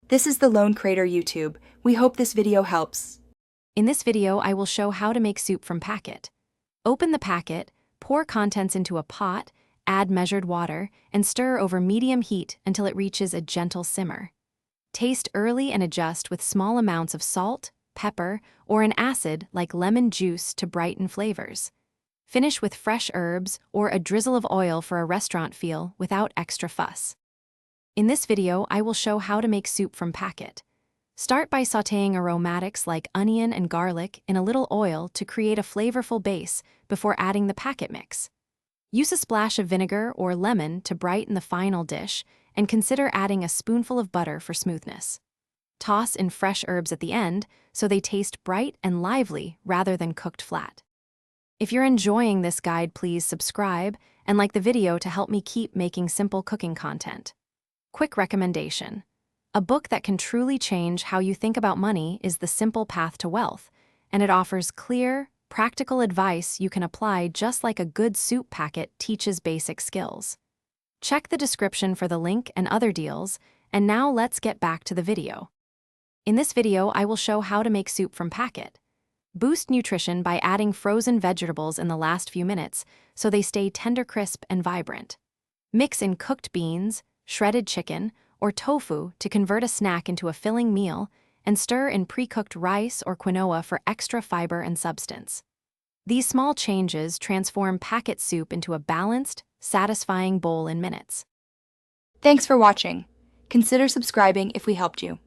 This is the Lone Crater YouTube. We hope this video helps. In this video, I will show how to make soup from packet. Open the packet, pour contents into a pot, add measured water, and stir over medium heat until it reaches a gentle simmer. Taste early and adjust with small amounts of salt, pepper, or an acid like lemon juice to brighten flavors. Finish with fresh herbs or a drizzle of oil for a restaurant feel without extra fuss. In this video, I will show how to make soup from packet. Start by sautéing aromatics like onion and garlic in a little oil to create a flavorful base before adding the packet mix. Use a splash of vinegar or lemon to brighten the final dish, and consider adding a spoonful of butter for smoothness. Toss in fresh herbs at the end so they taste bright and lively rather than cooked flat. If you're enjoying this guide, please subscribe and like the video to help me keep making simple cooking content. Quick recommendation. A book that can truly change how you think about money is The Simple Path to Wealth, and it offers clear, practical advice you can apply just like a good soup packet teaches basic skills. Check the description for the link and other deals, and now let's get back to the video. In this video, I will show how to make soup from packet. Boost nutrition by adding frozen vegetables in the last few minutes so they stay tender, crisp, and vibrant. Mix in cooked beans, shredded chicken, or tofu to convert a snack into a filling meal, and stir in pre-cooked rice or quinoa for extra fiber and substance. These small changes transform packet soup into a balanced, satisfying bowl in minutes. Thanks for watching. Consider subscribing if we helped you.